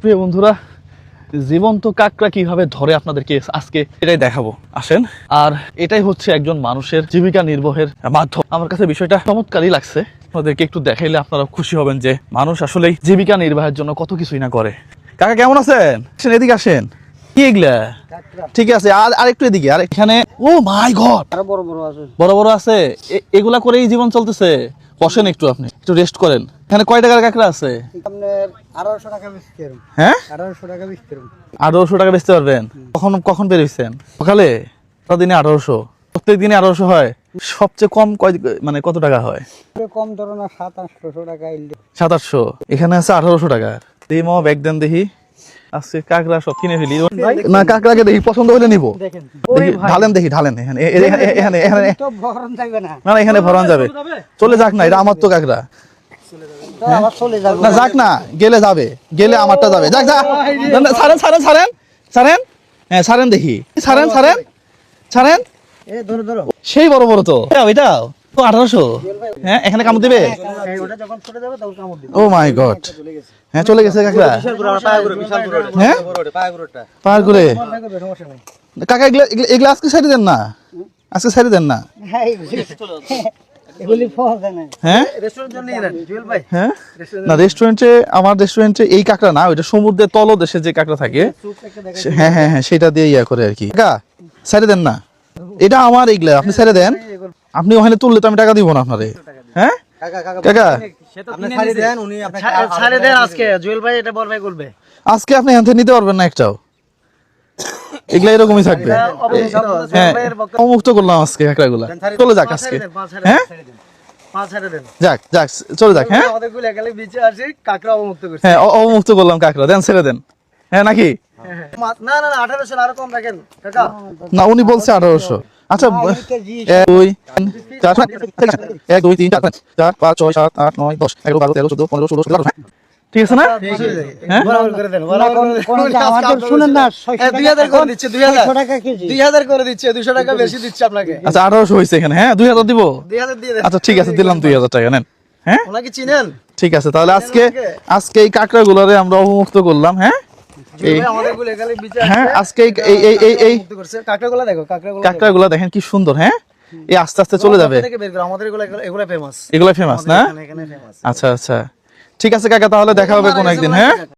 প্রিয় বন্ধুরা, জীবন্ত কাকড়া কিভাবে ধরে আপনাদেরকে আজকে এটাই দেখাবো। আসেন। আর এটাই হচ্ছে একজন মানুষের জীবিকা নির্বাহের মাধ্যম। আমার কাছে বিষয়টা চমৎকারই লাগছে। আপনাদেরকে একটু দেখাইলে আপনারা খুশি হবেন যে মানুষ আসলে জীবিকা নির্বাহের জন্য কত কিছুই না করে। কাকা কেমন আছেন? এদিকে আসেন। কি এগুলা? ঠিক আছে, আর একটু এদিকে। আর এখানে ও মাই গড, বড় বড় আছে। এগুলা করেই জীবন চলতেছে। বসেন একটু, আপনি একটু রেস্ট করেন। এখানে কয় টাকার কাঁকড়া আছে? হ্যাঁ, 1800 টাকা বেচতে পারবেন। কখন বের হইছেন? সকালে? দিনে 1800? প্রত্যেক দিনে 1800 হয়? সবচেয়ে কম মানে কত টাকা হয়? কম ধরো না 700-800 টাকা। 700? এখানে আছে 1800 টাকা। দেখি মামা, ব্যাগ দেন দেখি। আজকে কাঁকড়া সব কিনে ফেলি না। কাঁকড়াকে দেখি, পছন্দ হলে নিবো। ঢালেন দেখি, ঢালেন। এখানে না, এখানে ভরান যাবে। চলে যাক না, এটা আমার তো কাঁকড়া। না যাক না, গেলে যাবে, গেলে আমারটা যাবে। যাক যা, ছাড়েন ছাড়েন ছাড়েন ছাড়েন। হ্যাঁ ছাড়েন দেখি, ছাড়েন ছাড়েন ছাড়েন। সেই বড় বড় তো ওইটাও তো 1800। হ্যাঁ, এখানে কামড় দিবে? ও মাই গড, হ্যাঁ চলে গেছে কাঁকড়া। হ্যাঁ পার করে। কাকা এগুলা আজকে সাইডে দেন না, আজকে সাইডে দেন না। হ্যাঁ না, রেস্টুরেন্টে, আমার রেস্টুরেন্টে এই কাঁকড়া না, ওইটা সমুদ্রের তলদেশে যে কাঁকড়া থাকে। হ্যাঁ হ্যাঁ হ্যাঁ, সেটা দিয়ে ইয়া করে আর কি। কাকা সাইডে দেন না, এটা আমার। এইগুলা আপনি ছেড়ে দেন। আপনি ওখানে তুললে তো আমি টাকা দিব না আপনারে। হ্যাঁ কাকা আজকে আপনি এখান থেকে নিতে পারবেন না একটাও। এগুলা এরকমই থাকবে। হ্যাঁ, অমুক্ত করলাম আজকে কাঁকড়াগুলা। চলে যাক আজকে। হ্যাঁ যাক যাক, চলে যাক। হ্যাঁ হ্যাঁ, অমুক্ত করলাম কাঁকড়া। দেন, ছেড়ে দেন। হ্যাঁ নাকি? না, উনি বলছে 1800। আচ্ছা, 1 2 3 4 5 6 7 8 9 10 11 12 13 14 15 16 17 18। ঠিক আছে না? হ্যাঁ আচ্ছা, 1800 হয়েছে এখানে। হ্যাঁ 2000 দিব। আচ্ছা ঠিক আছে, দিলাম 2000 টাকা। নেন। হ্যাঁ ঠিক আছে, তাহলে আজকে এই কাঁকড়া গুলারে আমরা অবমুক্ত করলাম। হ্যাঁ হ্যাঁ, আজকে এই কাঁকড়াগুলা দেখেন কি সুন্দর। হ্যাঁ, এই আস্তে আস্তে চলে যাবে। এগুলা ফেমাস না? আচ্ছা আচ্ছা, ঠিক আছে কাকা, তাহলে দেখা হবে কোনো একদিন। হ্যাঁ।